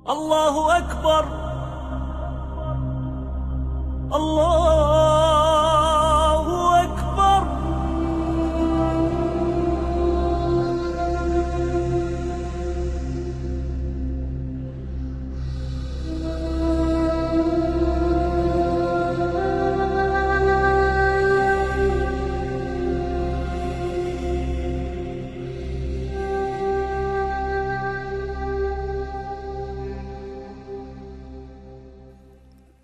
الله أكبر. الله أكبر.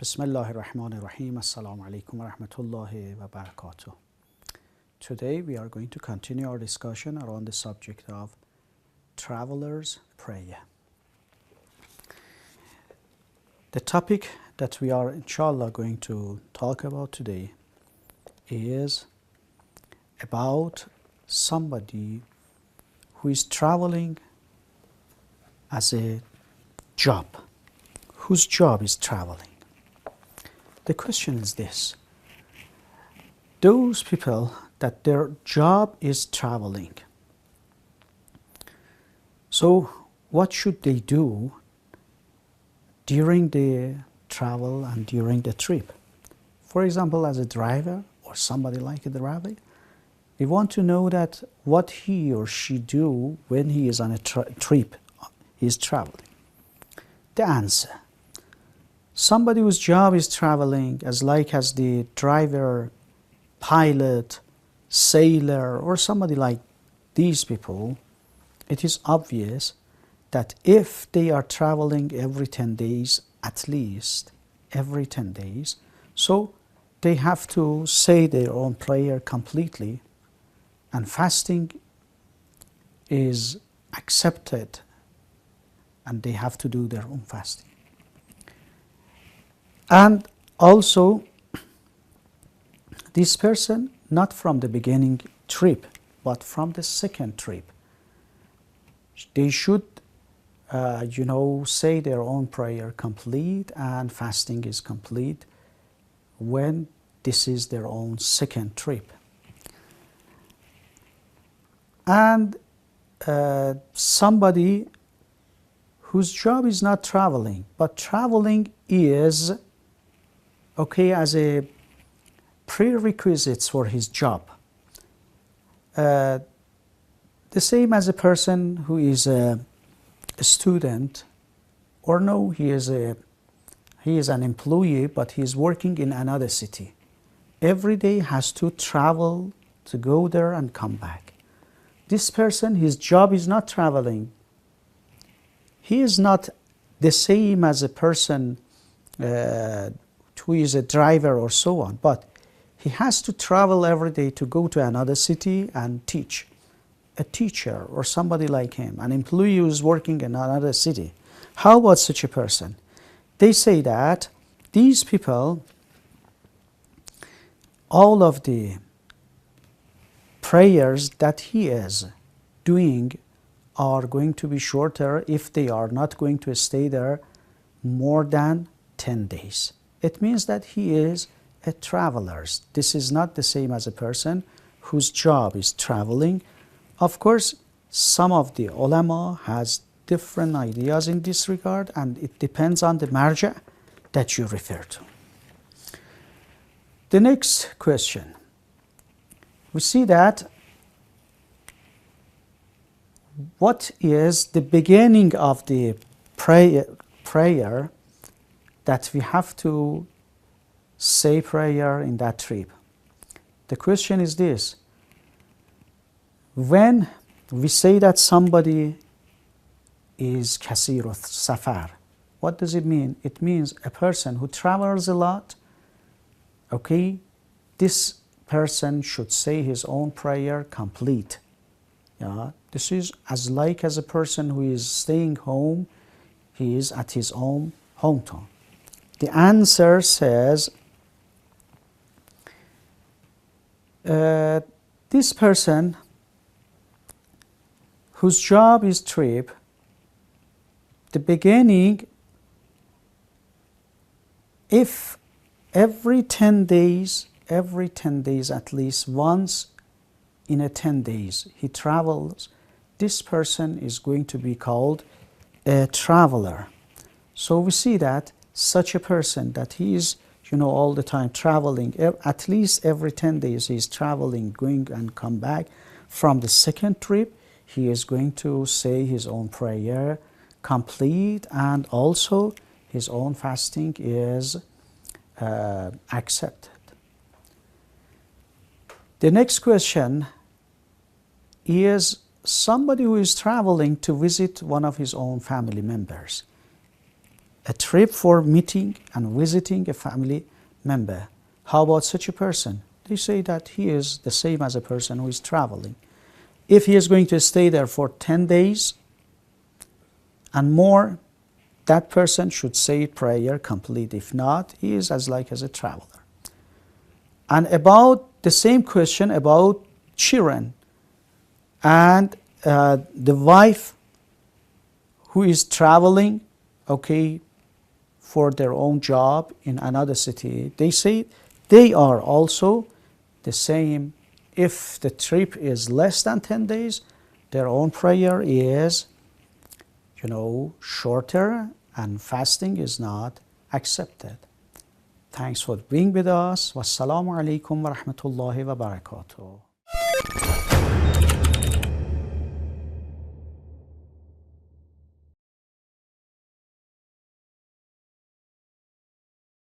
Bismillahir Rahmanir Rahim. Assalamu alaikum wa rahmatullahi wa barakatuh. Today we are going to continue our discussion around the subject of traveler's prayer. The topic that we are inshallah going to talk about today is about somebody who is traveling as a job, whose job is traveling. The question is this: those people that their job is traveling, so what should they do during the travel and during the trip? For example, as a driver or somebody like a driver, we want to know that what he or she do when he is on a trip, he is traveling. The answer: somebody whose job is traveling, as the driver, pilot, sailor, or somebody like these people, it is obvious that if they are traveling every 10 days, at least every 10 days, so they have to say their own prayer completely, and fasting is accepted, and they have to do their own fasting. And also, this person, not from the beginning trip, but from the second trip, they should, say their own prayer complete, and fasting is complete when this is their own second trip. And somebody whose job is not traveling, but traveling is as a prerequisites for his job. The same as a person who is a student, or no, he is an employee, but he is working in another city. Every day has to travel to go there and come back. This person, his job is not traveling. He is not the same as a person who is a driver or so on, but he has to travel every day to go to another city and teach. A teacher or somebody like him, an employee who is working in another city. How about such a person? They say that these people, all of the prayers that he is doing are going to be shorter if they are not going to stay there more than 10 days. It means that he is a traveler. This is not the same as a person whose job is traveling. Of course, some of the ulama has different ideas in this regard, and it depends on the marja that you refer to. The next question, we see that what is the beginning of the prayer that we have to say prayer in that trip. The question is this: when we say that somebody is kasiru safar, what does it mean? It means a person who travels a lot. This person should say his own prayer complete. This is as a person who is staying home, he is at his own hometown. The answer says this person whose job is trip, the beginning, if every 10 days at least once in a 10 days he travels, this person is going to be called a traveler. So we see that such a person that he is, all the time traveling, at least every 10 days he is traveling, going and come back. From the second trip, he is going to say his own prayer complete, and also his own fasting is accepted. The next question is somebody who is traveling to visit one of his own family members. A trip for meeting and visiting a family member. How about such a person? They say that he is the same as a person who is traveling. If he is going to stay there for 10 days and more, that person should say prayer complete. If not, he is as a traveler. And about the same question about children and the wife who is traveling, for their own job in another city, they say they are also the same. If the trip is less than 10 days, their own prayer is, shorter, and fasting is not accepted. Thanks for being with us. Wassalamu alaikum wa rahmatullahi wa barakatuh.